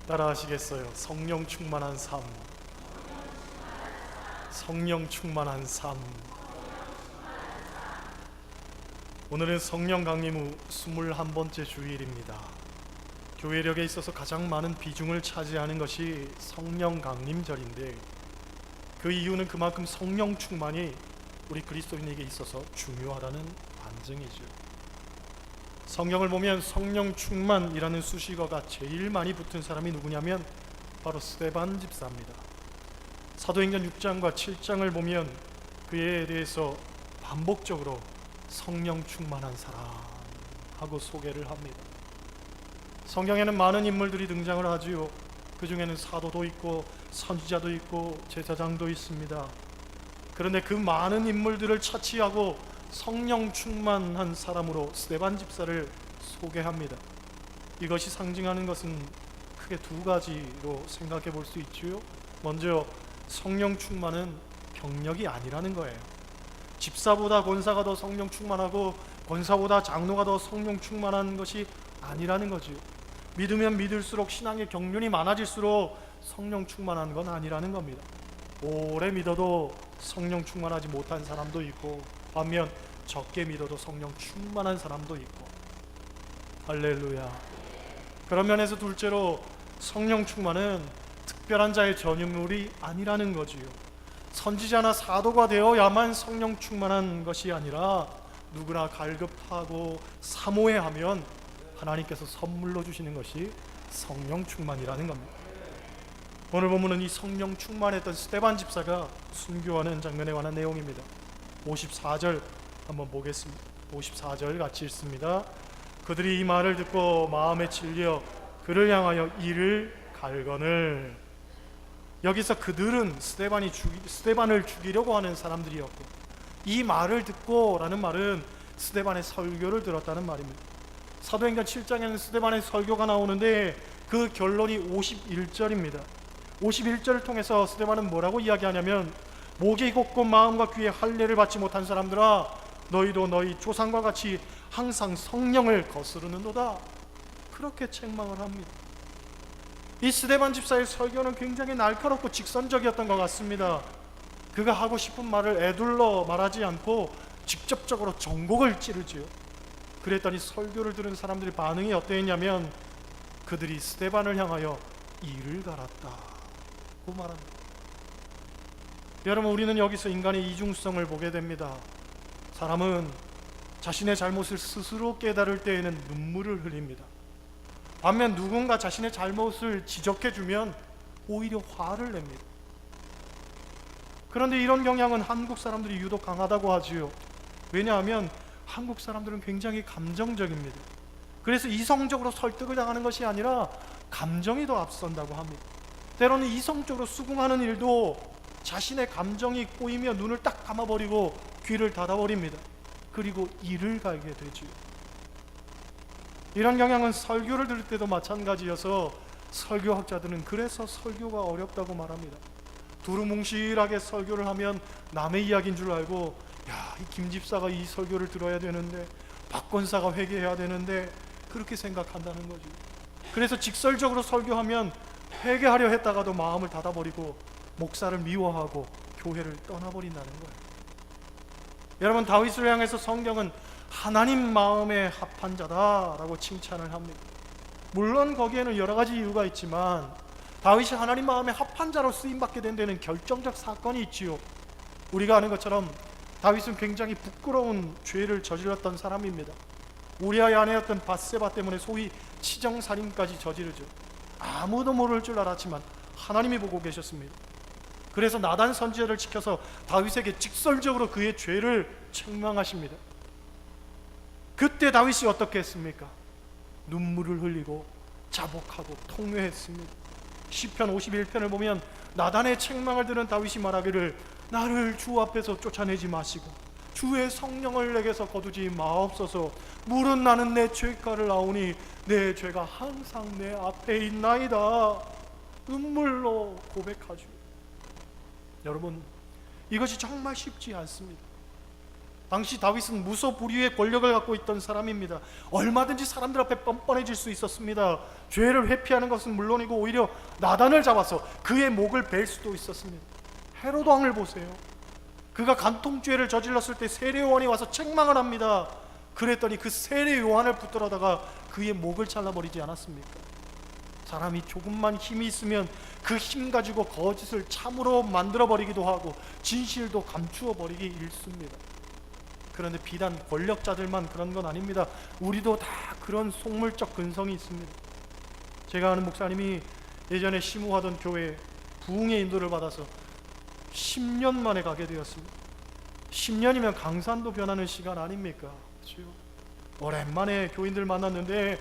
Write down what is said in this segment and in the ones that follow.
따라 하시겠어요? 성령 충만한 삶. 성령 충만한 삶. 오늘은 성령 강림 후 21번째 주일입니다. 교회력에 있어서 가장 많은 비중을 차지하는 것이 성령 강림절인데, 그 이유는 그만큼 성령 충만이 우리 그리스도인에게 있어서 중요하다는 반증이죠. 성경을 보면 성령 충만이라는 수식어가 제일 많이 붙은 사람이 누구냐면 바로 스데반 집사입니다. 사도행전 6장과 7장을 보면 그에 대해서 반복적으로 성령 충만한 사람 하고 소개를 합니다. 성경에는 많은 인물들이 등장을 하지요. 그 중에는 사도도 있고 선지자도 있고 제사장도 있습니다. 그런데 그 많은 인물들을 차치하고 성령 충만한 사람으로 스데반 집사를 소개합니다. 이것이 상징하는 것은 크게 두 가지로 생각해 볼 수 있지요. 먼저 성령 충만은 경력이 아니라는 거예요. 집사보다 권사가 더 성령 충만하고 권사보다 장로가 더 성령 충만한 것이 아니라는 거지요. 믿으면 믿을수록 신앙의 경륜이 많아질수록 성령 충만한 건 아니라는 겁니다. 오래 믿어도 성령 충만하지 못한 사람도 있고, 반면 적게 믿어도 성령 충만한 사람도 있고. 할렐루야. 그런 면에서 둘째로 성령 충만은 특별한 자의 전유물이 아니라는 거지요. 선지자나 사도가 되어야만 성령 충만한 것이 아니라 누구나 갈급하고 사모해하면 하나님께서 선물로 주시는 것이 성령 충만이라는 겁니다. 오늘 본문은 이 성령 충만했던 스데반 집사가 순교하는 장면에 관한 내용입니다. 54절 한번 보겠습니다. 54절 같이 읽습니다. 그들이 이 말을 듣고 마음에 찔려 그를 향하여 이를 갈거늘. 여기서 그들은 스데반을 죽이려고 하는 사람들이었고, 이 말을 듣고 라는 말은 스데반의 설교를 들었다는 말입니다. 사도행전 7장에는 스데반의 설교가 나오는데 그 결론이 51절입니다. 51절을 통해서 스데반은 뭐라고 이야기하냐면, 목이 곧고 마음과 귀에 할례를 받지 못한 사람들아, 너희도 너희 조상과 같이 항상 성령을 거스르는도다. 그렇게 책망을 합니다. 이 스데반 집사의 설교는 굉장히 날카롭고 직선적이었던 것 같습니다. 그가 하고 싶은 말을 에둘러 말하지 않고 직접적으로 전곡을 찌르지요. 그랬더니 설교를 들은 사람들의 반응이 어땠냐면 그들이 스데반을 향하여 이를 갈았다 고 말합니다. 여러분, 우리는 여기서 인간의 이중성을 보게 됩니다. 사람은 자신의 잘못을 스스로 깨달을 때에는 눈물을 흘립니다. 반면 누군가 자신의 잘못을 지적해주면 오히려 화를 냅니다. 그런데 이런 경향은 한국 사람들이 유독 강하다고 하지요. 왜냐하면 한국 사람들은 굉장히 감정적입니다. 그래서 이성적으로 설득을 당하는 것이 아니라 감정이 더 앞선다고 합니다. 때로는 이성적으로 수긍하는 일도 자신의 감정이 꼬이며 눈을 딱 감아버리고 귀를 닫아버립니다. 그리고 이를 갈게 되죠. 이런 경향은 설교를 들을 때도 마찬가지여서 설교학자들은 그래서 설교가 어렵다고 말합니다. 두루뭉실하게 설교를 하면 남의 이야기인 줄 알고, 야, 이 김 집사가 이 설교를 들어야 되는데, 박 권사가 회개해야 되는데, 그렇게 생각한다는 거죠. 그래서 직설적으로 설교하면 회개하려 했다가도 마음을 닫아버리고 목사를 미워하고 교회를 떠나버린다는 거예요. 여러분, 다윗을 향해서 성경은 하나님 마음에 합한 자다라고 칭찬을 합니다. 물론 거기에는 여러 가지 이유가 있지만 다윗이 하나님 마음에 합한 자로 쓰임받게 된 데는 결정적 사건이 있지요. 우리가 아는 것처럼 다윗은 굉장히 부끄러운 죄를 저질렀던 사람입니다. 우리아의 아내였던 밧세바 때문에 소위 치정살인까지 저지르죠. 아무도 모를 줄 알았지만 하나님이 보고 계셨습니다. 그래서 나단 선지자를 지켜서 다윗에게 직설적으로 그의 죄를 책망하십니다. 그때 다윗이 어떻게 했습니까? 눈물을 흘리고 자복하고 통회했습니다. 시편 51편을 보면 나단의 책망을 들은 다윗이 말하기를, 나를 주 앞에서 쫓아내지 마시고 주의 성령을 내게서 거두지 마옵소서. 물은 나는 내 죄가를 아오니 내 죄가 항상 내 앞에 있나이다. 눈물로 고백하죠. 여러분, 이것이 정말 쉽지 않습니다. 당시 다윗은 무소불위의 권력을 갖고 있던 사람입니다. 얼마든지 사람들 앞에 뻔뻔해질 수 있었습니다. 죄를 회피하는 것은 물론이고 오히려 나단을 잡아서 그의 목을 벨 수도 있었습니다. 헤로드 왕을 보세요. 그가 간통죄를 저질렀을 때 세례요한이 와서 책망을 합니다. 그랬더니 그 세례요한을 붙들어다가 그의 목을 잘라버리지 않았습니까? 사람이 조금만 힘이 있으면 그 힘 가지고 거짓을 참으로 만들어버리기도 하고 진실도 감추어버리기 일쑤입니다. 그런데 비단 권력자들만 그런 건 아닙니다. 우리도 다 그런 속물적 근성이 있습니다. 제가 아는 목사님이 예전에 심우하던 교회에 부흥의 인도를 받아서 10년 만에 가게 되었습니다. 10년이면 강산도 변하는 시간 아닙니까? 그렇죠? 오랜만에 교인들 만났는데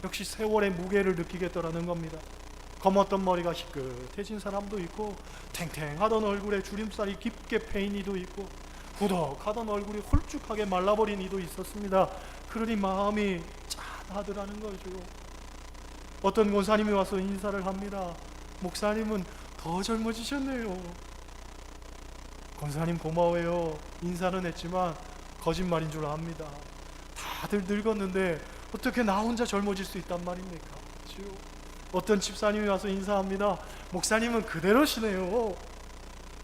역시 세월의 무게를 느끼겠더라는 겁니다. 검었던 머리가 희끗해진 사람도 있고 탱탱하던 얼굴에 주름살이 깊게 패인 이도 있고 구덕하던 얼굴이 홀쭉하게 말라버린 이도 있었습니다. 그러니 마음이 짠하더라는 거죠. 어떤 권사님이 와서 인사를 합니다. 목사님은 더 젊어지셨네요. 권사님 고마워요. 인사는 했지만 거짓말인 줄 압니다. 다들 늙었는데 어떻게 나 혼자 젊어질 수 있단 말입니까? 그렇죠? 어떤 집사님이 와서 인사합니다. 목사님은 그대로시네요.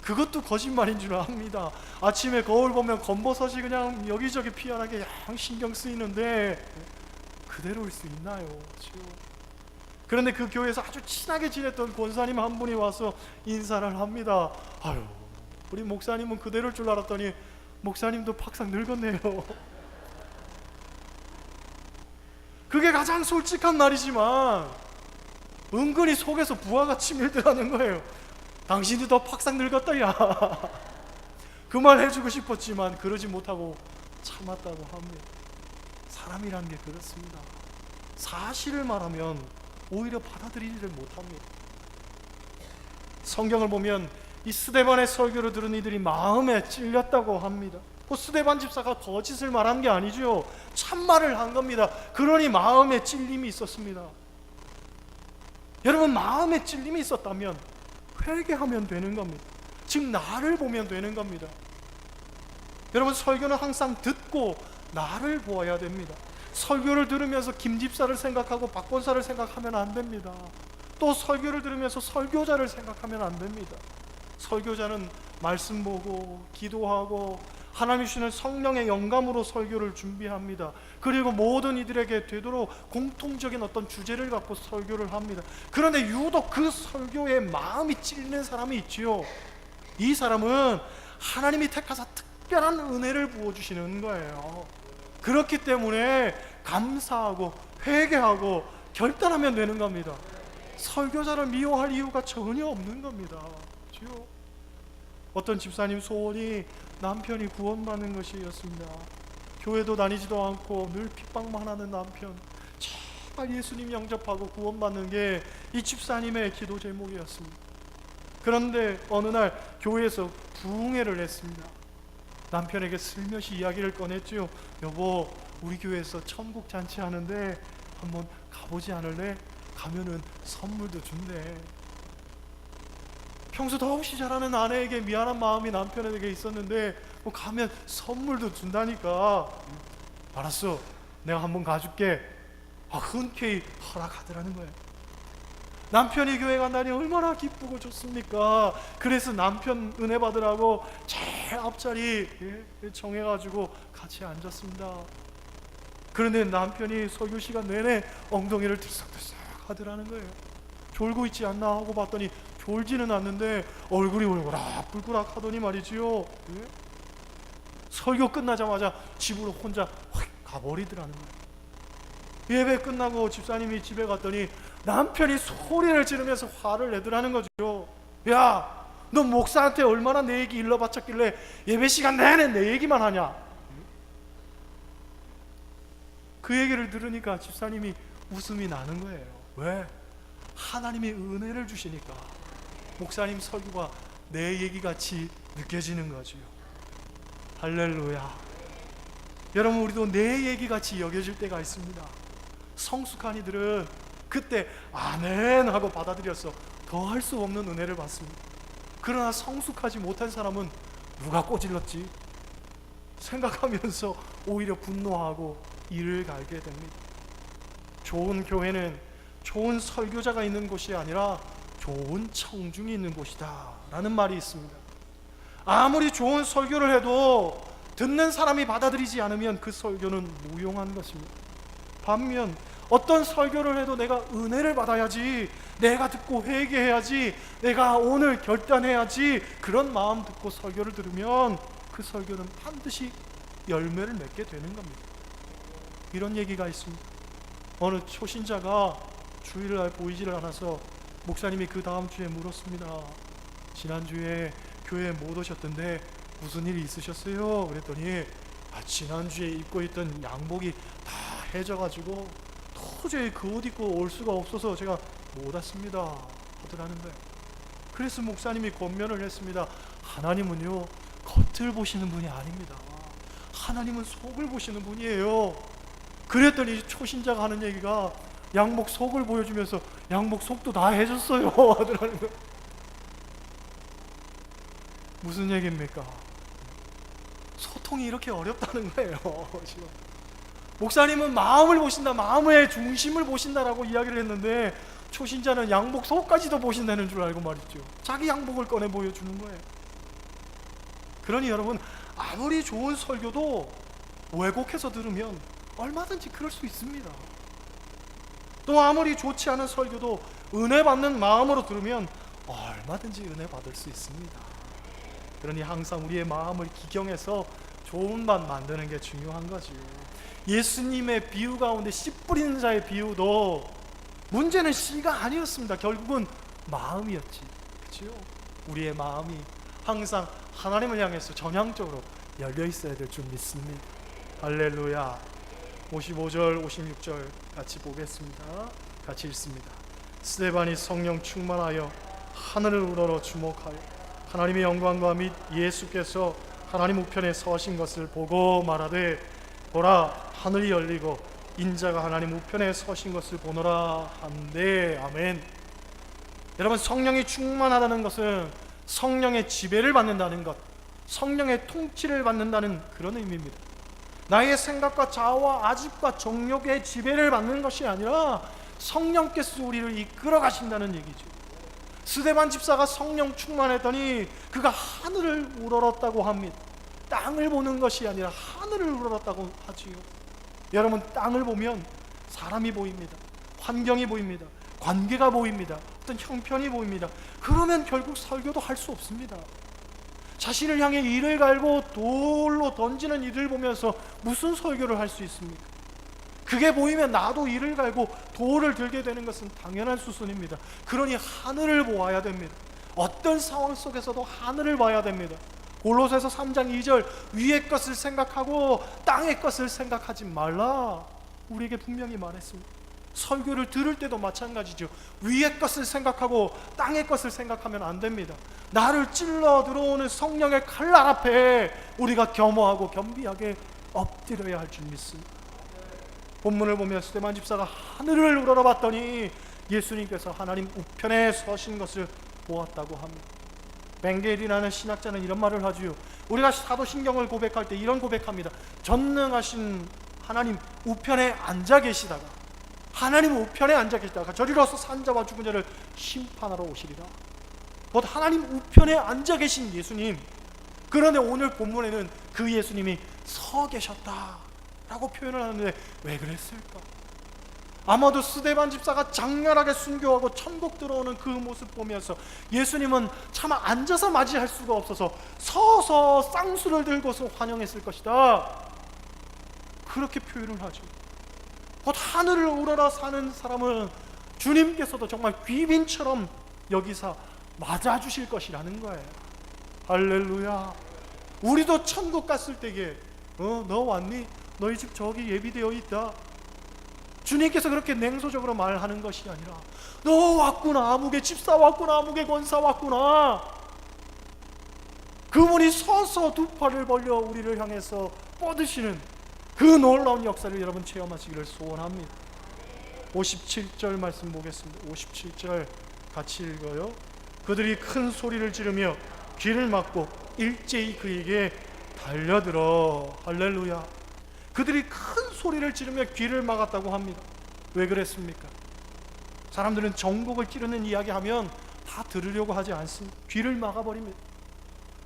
그것도 거짓말인 줄 압니다. 아침에 거울 보면 검버섯이 그냥 여기저기 피어나게 양 신경 쓰이는데 그대로일 수 있나요? 그렇죠? 그런데 그 교회에서 아주 친하게 지냈던 권사님 한 분이 와서 인사를 합니다. 아유, 우리 목사님은 그대로일 줄 알았더니 목사님도 팍상 늙었네요. 그게 가장 솔직한 말이지만 은근히 속에서 부하가 치밀더라는 거예요. 당신이 더 팍상 늙었다 야. 그 말 해주고 싶었지만 그러지 못하고 참았다고 합니다. 사람이란 게 그렇습니다. 사실을 말하면 오히려 받아들이지를 못합니다. 성경을 보면 이 스데반의 설교를 들은 이들이 마음에 찔렸다고 합니다. 그 스데반 집사가 거짓을 말한 게 아니죠. 참말을 한 겁니다. 그러니 마음에 찔림이 있었습니다. 여러분, 마음에 찔림이 있었다면 회개하면 되는 겁니다. 즉 나를 보면 되는 겁니다. 여러분, 설교는 항상 듣고 나를 보아야 됩니다. 설교를 들으면서 김 집사를 생각하고 박 권사를 생각하면 안 됩니다. 또 설교를 들으면서 설교자를 생각하면 안 됩니다. 설교자는 말씀 보고 기도하고 하나님 주시는 성령의 영감으로 설교를 준비합니다. 그리고 모든 이들에게 되도록 공통적인 어떤 주제를 갖고 설교를 합니다. 그런데 유독 그 설교에 마음이 찔리는 사람이 있지요. 이 사람은 하나님이 택하사 특별한 은혜를 부어주시는 거예요. 그렇기 때문에 감사하고 회개하고 결단하면 되는 겁니다. 설교자를 미워할 이유가 전혀 없는 겁니다. 그렇죠? 어떤 집사님 소원이 남편이 구원받는 것이었습니다. 교회도 다니지도 않고 늘 핍박만 하는 남편, 제발 예수님 영접하고 구원받는 게 이 집사님의 기도 제목이었습니다. 그런데 어느 날 교회에서 부흥회를 했습니다. 남편에게 슬며시 이야기를 꺼냈죠. 여보, 우리 교회에서 천국 잔치 하는데 한번 가보지 않을래? 가면은 선물도 준대. 평소 더없이 잘하는 아내에게 미안한 마음이 남편에게 있었는데 뭐 가면 선물도 준다니까. 알았어, 내가 한번 가줄게. 흔쾌히 허락하더라는 거예요. 남편이 교회 간다니 얼마나 기쁘고 좋습니까? 그래서 남편 은혜 받으라고 제일 앞자리 정해가지고 같이 앉았습니다. 그런데 남편이 설교 시간 내내 엉덩이를 들썩들썩 하더라는 거예요. 졸고 있지 않나 하고 봤더니 졸지는 않는데 얼굴이 울그락불그락 하더니 말이지요. 설교 끝나자마자 집으로 혼자 확 가버리더라는 거예요. 예배 끝나고 집사님이 집에 갔더니 남편이 소리를 지르면서 화를 내더라는 거죠. 야, 너 목사한테 얼마나 내 얘기 일러 바쳤길래 예배 시간 내내 내 얘기만 하냐. 그 얘기를 들으니까 집사님이 웃음이 나는 거예요. 왜? 하나님이 은혜를 주시니까 목사님 설교가 내 얘기같이 느껴지는 거죠. 할렐루야. 여러분, 우리도 내 얘기같이 여겨질 때가 있습니다. 성숙한 이들은 그때 아멘 하고 받아들여서 더 할 수 없는 은혜를 받습니다. 그러나 성숙하지 못한 사람은 누가 꼬질렀지? 생각하면서 오히려 분노하고 이를 갈게 됩니다. 좋은 교회는 좋은 설교자가 있는 곳이 아니라 좋은 청중이 있는 곳이다 라는 말이 있습니다. 아무리 좋은 설교를 해도 듣는 사람이 받아들이지 않으면 그 설교는 무용한 것입니다. 반면 어떤 설교를 해도 내가 은혜를 받아야지, 내가 듣고 회개해야지, 내가 오늘 결단해야지, 그런 마음 듣고 설교를 들으면 그 설교는 반드시 열매를 맺게 되는 겁니다. 이런 얘기가 있습니다. 어느 초신자가 주일날 보이지를 않아서 목사님이 그 다음 주에 물었습니다. 지난주에 교회에 못 오셨던데 무슨 일이 있으셨어요? 그랬더니 지난주에 입고 있던 양복이 다 해져가지고 도저히 그 옷 입고 올 수가 없어서 제가 못 왔습니다 하더라는데, 그래서 목사님이 권면을 했습니다. 하나님은요 겉을 보시는 분이 아닙니다. 하나님은 속을 보시는 분이에요. 그랬더니 초신자가 하는 얘기가 양복 속을 보여주면서 양복 속도 다 해줬어요 하더라는 거예요. 무슨 얘기입니까? 소통이 이렇게 어렵다는 거예요. 지금 목사님은 마음을 보신다, 마음의 중심을 보신다라고 이야기를 했는데 초신자는 양복 속까지도 보신다는 줄 알고 말이죠. 자기 양복을 꺼내 보여주는 거예요. 그러니 여러분, 아무리 좋은 설교도 왜곡해서 들으면 얼마든지 그럴 수 있습니다. 또 아무리 좋지 않은 설교도 은혜 받는 마음으로 들으면 얼마든지 은혜 받을 수 있습니다. 그러니 항상 우리의 마음을 기경해서 좋은 맛 만드는 게 중요한 거지. 예수님의 비유 가운데 씨 뿌리는 자의 비유도 문제는 씨가 아니었습니다. 결국은 마음이었지. 그렇죠? 우리의 마음이 항상 하나님을 향해서 전향적으로 열려 있어야 될 줄 믿습니다. 할렐루야. 55절 56절 같이 보겠습니다. 같이 읽습니다. 스데반이 성령 충만하여 하늘을 우러러 주목하여 하나님의 영광과 및 예수께서 하나님 우편에 서신 것을 보고 말하되, 보라 하늘이 열리고 인자가 하나님 우편에 서신 것을 보노라 한데. 아멘. 여러분, 성령이 충만하다는 것은 성령의 지배를 받는다는 것, 성령의 통치를 받는다는 그런 의미입니다. 나의 생각과 자아와 아집과 정욕의 지배를 받는 것이 아니라 성령께서 우리를 이끌어 가신다는 얘기죠. 스데반 집사가 성령 충만했더니 그가 하늘을 우러렀다고 합니다. 땅을 보는 것이 아니라 하늘을 우러렀다고 하지요. 여러분, 땅을 보면 사람이 보입니다. 환경이 보입니다. 관계가 보입니다. 어떤 형편이 보입니다. 그러면 결국 설교도 할 수 없습니다. 자신을 향해 이를 갈고 돌로 던지는 이를 보면서 무슨 설교를 할 수 있습니까? 그게 보이면 나도 이를 갈고 돌을 들게 되는 것은 당연한 수순입니다. 그러니 하늘을 보아야 됩니다. 어떤 상황 속에서도 하늘을 봐야 됩니다. 골로새서 3장 2절, 위의 것을 생각하고 땅의 것을 생각하지 말라, 우리에게 분명히 말했습니다. 설교를 들을 때도 마찬가지죠. 위의 것을 생각하고 땅의 것을 생각하면 안 됩니다. 나를 찔러 들어오는 성령의 칼날 앞에 우리가 겸허하고 겸비하게 엎드려야 할 줄 믿습니다. 본문을 보면 스데반 집사가 하늘을 우러러봤더니 예수님께서 하나님 우편에 서신 것을 보았다고 합니다. 벵겔이라는 신학자는 이런 말을 하지요. 우리가 사도신경을 고백할 때 이런 고백합니다. 전능하신 하나님 우편에 앉아 계시다가, 하나님 우편에 앉아 계시다가 저리로서 산자와 죽은 자를 심판하러 오시리라. 곧 하나님 우편에 앉아 계신 예수님. 그런데 오늘 본문에는 그 예수님이 서 계셨다라고 표현을 하는데 왜 그랬을까? 아마도 스데반 집사가 장렬하게 순교하고 천국 들어오는 그 모습 보면서 예수님은 차마 앉아서 맞이할 수가 없어서 서서 쌍수를 들고서 환영했을 것이다, 그렇게 표현을 하죠. 곧 하늘을 우러러 사는 사람은 주님께서도 정말 귀빈처럼 여기서 맞아주실 것이라는 거예요. 할렐루야. 우리도 천국 갔을 때에 너 왔니? 너희 집 저기 예비되어 있다. 주님께서 그렇게 냉소적으로 말하는 것이 아니라 너 왔구나, 아무개 집사 왔구나, 아무개 권사 왔구나. 그분이 서서 두 팔을 벌려 우리를 향해서 뻗으시는 그 놀라운 역사를 여러분 체험하시기를 소원합니다. 57절 말씀 보겠습니다. 57절 같이 읽어요. 그들이 큰 소리를 지르며 귀를 막고 일제히 그에게 달려들어 할렐루야. 그들이 큰 소리를 지르며 귀를 막았다고 합니다. 왜 그랬습니까? 사람들은 정곡을 찌르는 이야기하면 다 들으려고 하지 않습니다. 귀를 막아버립니다.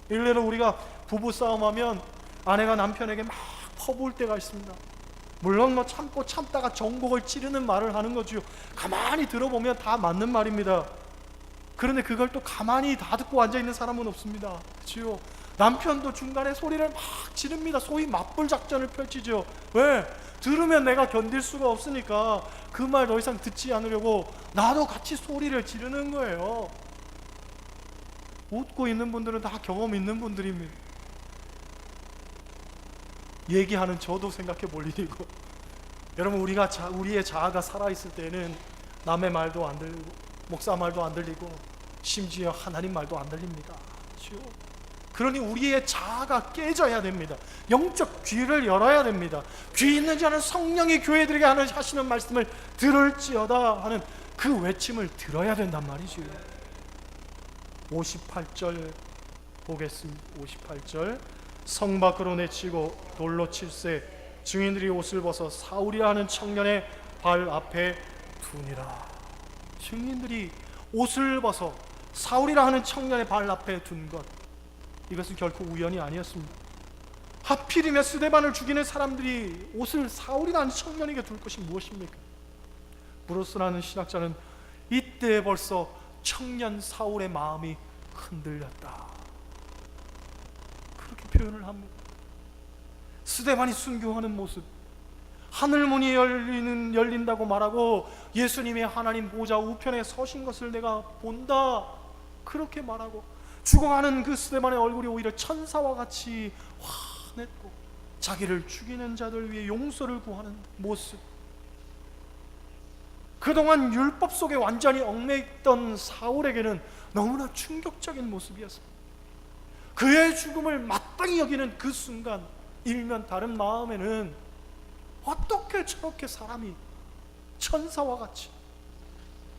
일례로 우리가 부부싸움하면 아내가 남편에게 막 퍼부을 때가 있습니다. 물론 참고 참다가 정곡을 찌르는 말을 하는 거죠. 가만히 들어보면 다 맞는 말입니다. 그런데 그걸 또 가만히 다 듣고 앉아있는 사람은 없습니다. 그렇죠? 남편도 중간에 소리를 막 지릅니다. 소위 맞불 작전을 펼치죠. 왜? 들으면 내가 견딜 수가 없으니까 그 말 더 이상 듣지 않으려고 나도 같이 소리를 지르는 거예요. 웃고 있는 분들은 다 경험 있는 분들입니다. 얘기하는 저도 생각해 볼 일이고, 여러분, 우리의 자아가 살아있을 때는 남의 말도 안 들리고 목사 말도 안 들리고 심지어 하나님 말도 안 들립니다. 그렇죠? 그러니 우리의 자아가 깨져야 됩니다. 영적 귀를 열어야 됩니다. 귀 있는 자는 성령이 교회들에게 하시는 말씀을 들을지어다 하는 그 외침을 들어야 된단 말이죠. 58절 보겠습니다. 58절 성 밖으로 내치고 돌로 칠세 증인들이 옷을 벗어 사울이라 하는 청년의 발 앞에 두니라. 증인들이 옷을 벗어 사울이라 하는 청년의 발 앞에 둔 것, 이것은 결코 우연이 아니었습니다. 하필이면 스데반을 죽이는 사람들이 옷을 사울이라는 청년에게 둘 것이 무엇입니까? 브루스라는 신학자는 이때 벌써 청년 사울의 마음이 흔들렸다, 그렇게 표현을 합니다. 스데반이 순교하는 모습, 하늘문이 열린다고 말하고 예수님의 하나님 보좌 우편에 서신 것을 내가 본다, 그렇게 말하고 죽어가는 그 스데반의 얼굴이 오히려 천사와 같이 환했고 자기를 죽이는 자들 위해 용서를 구하는 모습, 그동안 율법 속에 완전히 얽매있던 사울에게는 너무나 충격적인 모습이었습니다. 그의 죽음을 마땅히 여기는 그 순간 일면 다른 마음에는 어떻게 저렇게 사람이 천사와 같이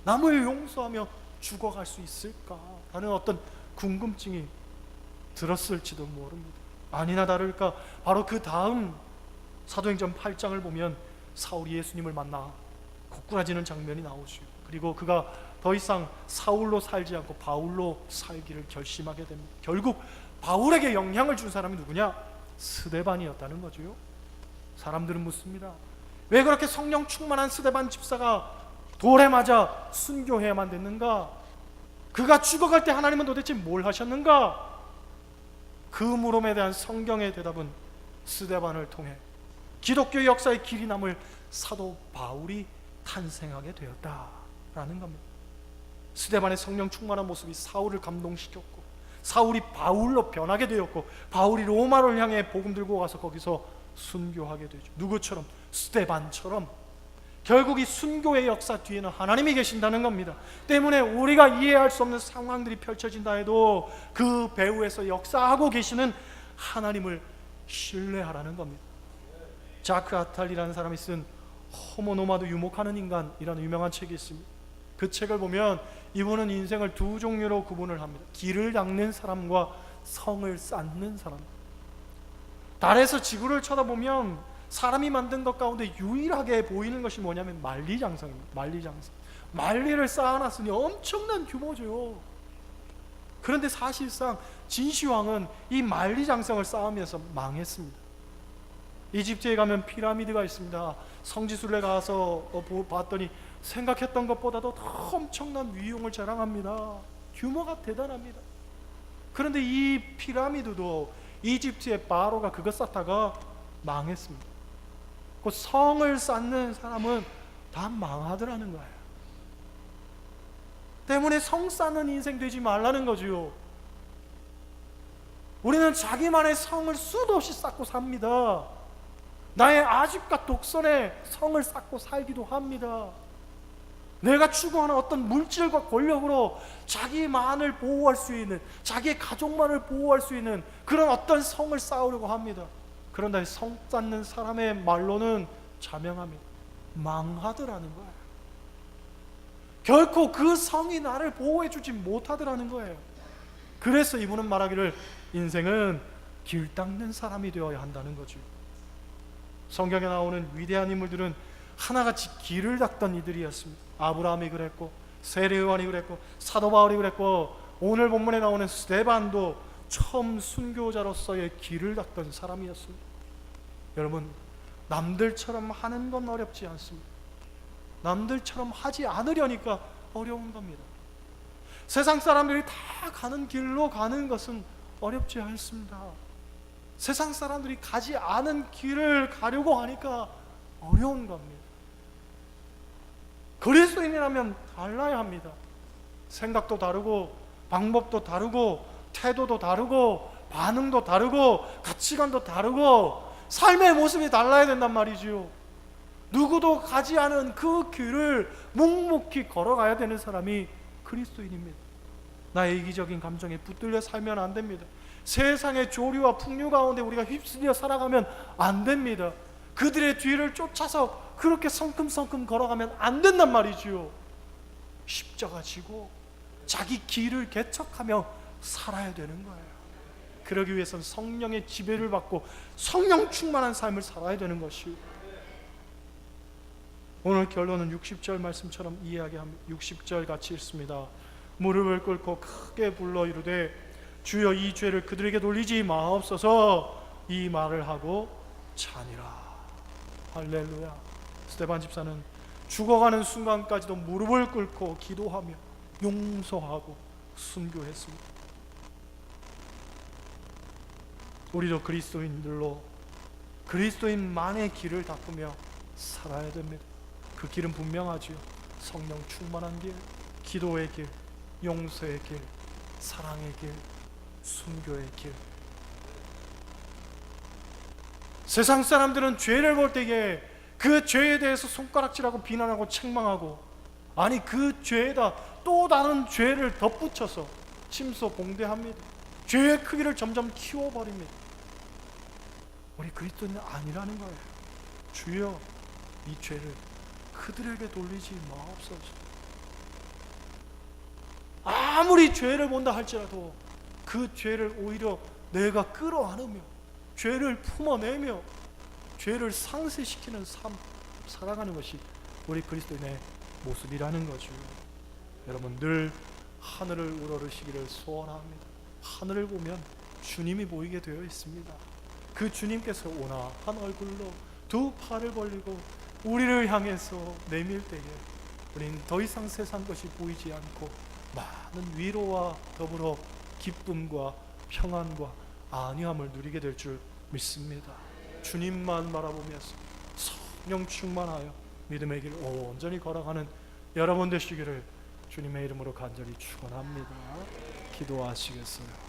남을 용서하며 죽어갈 수 있을까 하는 어떤 궁금증이 들었을지도 모릅니다. 아니나 다를까 바로 그 다음 사도행전 8장을 보면 사울이 예수님을 만나 고꾸라지는 장면이 나오죠. 그리고 그가 더 이상 사울로 살지 않고 바울로 살기를 결심하게 됩니다. 결국 바울에게 영향을 준 사람이 누구냐? 스데반이었다는 거죠. 사람들은 묻습니다. 왜 그렇게 성령 충만한 스데반 집사가 돌에 맞아 순교해야만 됐는가? 그가 죽어갈 때 하나님은 도대체 뭘 하셨는가? 그 물음에 대한 성경의 대답은 스데반을 통해 기독교 역사의 길이 남을 사도 바울이 탄생하게 되었다라는 겁니다. 스데반의 성령 충만한 모습이 사울을 감동시켰고 사울이 바울로 변하게 되었고 바울이 로마를 향해 복음 들고 가서 거기서 순교하게 되죠. 누구처럼? 스데반처럼. 결국 이 순교의 역사 뒤에는 하나님이 계신다는 겁니다. 때문에 우리가 이해할 수 없는 상황들이 펼쳐진다 해도 그 배후에서 역사하고 계시는 하나님을 신뢰하라는 겁니다. 자크 아탈리라는 사람이 쓴 호모노마드 유목하는 인간이라는 유명한 책이 있습니다. 그 책을 보면 이분은 인생을 두 종류로 구분을 합니다. 길을 닦는 사람과 성을 쌓는 사람. 달에서 지구를 쳐다보면 사람이 만든 것 가운데 유일하게 보이는 것이 뭐냐면 만리장성입니다. 만리장성. 만리를 쌓아놨으니 엄청난 규모죠. 그런데 사실상 진시황은 이 만리장성을 쌓으면서 망했습니다. 이집트에 가면 피라미드가 있습니다. 성지순례 가서 봤더니 생각했던 것보다도 더 엄청난 위용을 자랑합니다. 규모가 대단합니다. 그런데 이 피라미드도 이집트의 바로가 그것 쌓다가 망했습니다. 그 성을 쌓는 사람은 다 망하더라는 거예요. 때문에 성 쌓는 인생 되지 말라는 거죠. 우리는 자기만의 성을 수도 없이 쌓고 삽니다. 나의 아집과 독선에 성을 쌓고 살기도 합니다. 내가 추구하는 어떤 물질과 권력으로 자기만을 보호할 수 있는, 자기의 가족만을 보호할 수 있는 그런 어떤 성을 쌓으려고 합니다. 그런데 성 쌓는 사람의 말로는 자명합니다. 망하더라는 거예요. 결코 그 성이 나를 보호해주지 못하더라는 거예요. 그래서 이분은 말하기를 인생은 길 닦는 사람이 되어야 한다는 거죠. 성경에 나오는 위대한 인물들은 하나같이 길을 닦던 이들이었습니다. 아브라함이 그랬고, 세례요한이 그랬고, 사도 바울이 그랬고, 오늘 본문에 나오는 스데반도 처음 순교자로서의 길을 닦던 사람이었습니다. 여러분, 남들처럼 하는 건 어렵지 않습니다. 남들처럼 하지 않으려니까 어려운 겁니다. 세상 사람들이 다 가는 길로 가는 것은 어렵지 않습니다. 세상 사람들이 가지 않은 길을 가려고 하니까 어려운 겁니다. 그리스도인이라면 달라야 합니다. 생각도 다르고, 방법도 다르고, 태도도 다르고, 반응도 다르고, 가치관도 다르고, 삶의 모습이 달라야 된단 말이지요. 누구도 가지 않은 그 길을 묵묵히 걸어가야 되는 사람이 그리스도인입니다. 나의 이기적인 감정에 붙들려 살면 안 됩니다. 세상의 조류와 풍류 가운데 우리가 휩쓸려 살아가면 안 됩니다. 그들의 뒤를 쫓아서 그렇게 성큼성큼 걸어가면 안 된단 말이지요. 십자가 지고 자기 길을 개척하며 살아야 되는 거예요. 그러기 위해서는 성령의 지배를 받고 성령 충만한 삶을 살아야 되는 것이요. 오늘 결론은 60절 말씀처럼 이야기합니다. 60절 같이 읽습니다. 무릎을 꿇고 크게 불러 이르되 주여 이 죄를 그들에게 돌리지 마옵소서, 이 말을 하고 자니라. 할렐루야. 스데반 집사는 죽어가는 순간까지도 무릎을 꿇고 기도하며 용서하고 순교했습니다. 우리도 그리스도인들로 그리스도인만의 길을 닦으며 살아야 됩니다. 그 길은 분명하지요. 성령 충만한 길, 기도의 길, 용서의 길, 사랑의 길, 순교의 길. 세상 사람들은 죄를 볼 때에 그 죄에 대해서 손가락질하고 비난하고 책망하고, 아니 그 죄에다 또 다른 죄를 덧붙여서 침소봉대합니다. 죄의 크기를 점점 키워버립니다. 우리 그리스도인은 아니라는 거예요. 주여 이 죄를 그들에게 돌리지 마옵소서. 아무리 죄를 본다 할지라도 그 죄를 오히려 내가 끌어안으며 죄를 품어내며 죄를 상쇄시키는 삶 살아가는 것이 우리 그리스도인의 모습이라는 거죠. 여러분 늘 하늘을 우러르시기를 소원합니다. 하늘을 보면 주님이 보이게 되어 있습니다. 그 주님께서 온화한 얼굴로 두 팔을 벌리고 우리를 향해서 내밀 때에 우리는 더 이상 세상 것이 보이지 않고 많은 위로와 더불어 기쁨과 평안과 안위함을 누리게 될 줄 믿습니다. 주님만 바라보면서 성령 충만하여 믿음의 길 온전히 걸어가는 여러분 되시기를 주님의 이름으로 간절히 축원합니다. 기도하시겠어요?